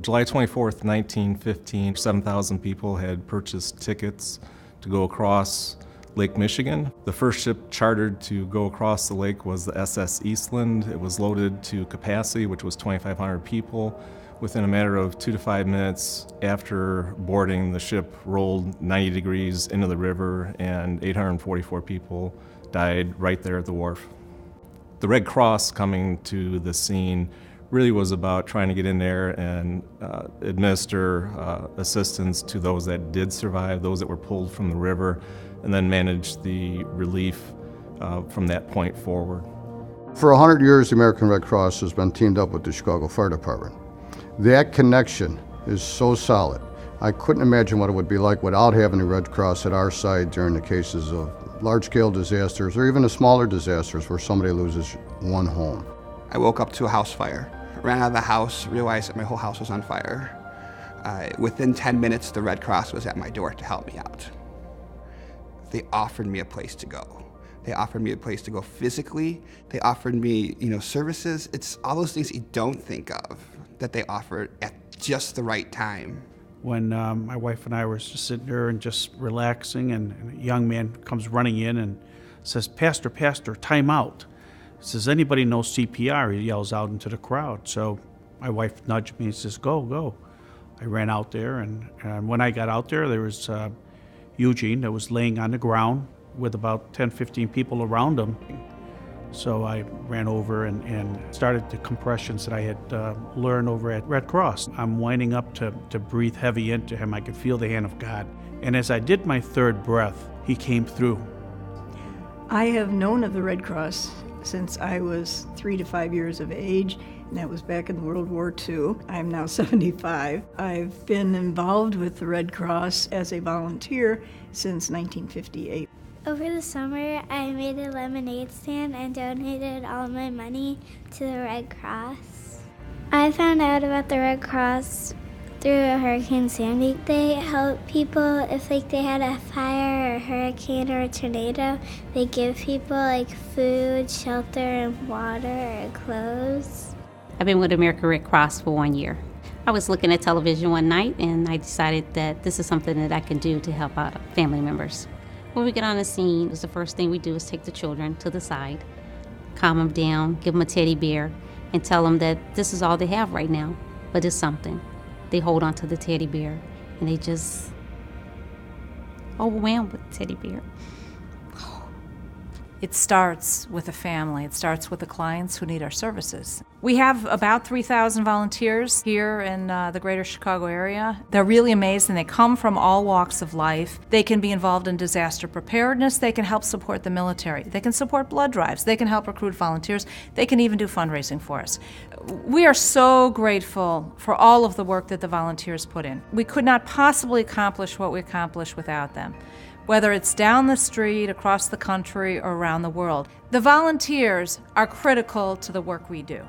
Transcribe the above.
July 24th, 1915, 7,000 people had purchased tickets to go across Lake Michigan. The first ship chartered to go across the lake was the SS Eastland. It was loaded to capacity, which was 2,500 people. Within a matter of 2 to 5 minutes after boarding, the ship rolled 90 degrees into the river and 844 people died right there at the wharf. The Red Cross coming to the scene really was about trying to get in there and administer assistance to those that did survive, those that were pulled from the river, and then manage the relief from that point forward. For 100 years, the American Red Cross has been teamed up with the Chicago Fire Department. That connection is so solid. I couldn't imagine what it would be like without having the Red Cross at our side during the cases of large-scale disasters or even the smaller disasters where somebody loses one home. I woke up to a house fire, ran out of the house, realized that my whole house was on fire. Within 10 minutes, the Red Cross was at my door to help me out. They offered me a place to go. They offered me a place to go physically. They offered me, services. It's all those things you don't think of that they offered at just the right time. When my wife and I were just sitting there and just relaxing, and a young man comes running in and says, Pastor, time out. He says, anybody know CPR? He yells out into the crowd. So my wife nudged me and says, go. I ran out there, and when I got out there was Eugene that was laying on the ground with about 10, 15 people around him. So I ran over and started the compressions that I had learned over at Red Cross. I'm winding up to breathe heavy into him. I could feel the hand of God. And as I did my third breath, he came through. I have known of the Red Cross since I was 3 to 5 years of age, and that was back in World War II. I'm now 75. I've been involved with the Red Cross as a volunteer since 1958. Over the summer, I made a lemonade stand and donated all my money to the Red Cross. I found out about the Red Cross through Hurricane Sandy. They help people if they had a fire or a hurricane or a tornado. They give people food, shelter, and water or clothes. I've been with American Red Cross for 1 year. I was looking at television one night and I decided that this is something that I can do to help out family members. When we get on the scene, the first thing we do is take the children to the side, calm them down, give them a teddy bear, and tell them that this is all they have right now, but it's something. They hold on to the teddy bear, and they just overwhelmed with the teddy bear. It starts with a family. It starts with the clients who need our services. We have about 3,000 volunteers here in the greater Chicago area. They're really amazing. They come from all walks of life. They can be involved in disaster preparedness. They can help support the military. They can support blood drives. They can help recruit volunteers. They can even do fundraising for us. We are so grateful for all of the work that the volunteers put in. We could not possibly accomplish what we accomplished without them. Whether it's down the street, across the country, or around the world. The volunteers are critical to the work we do.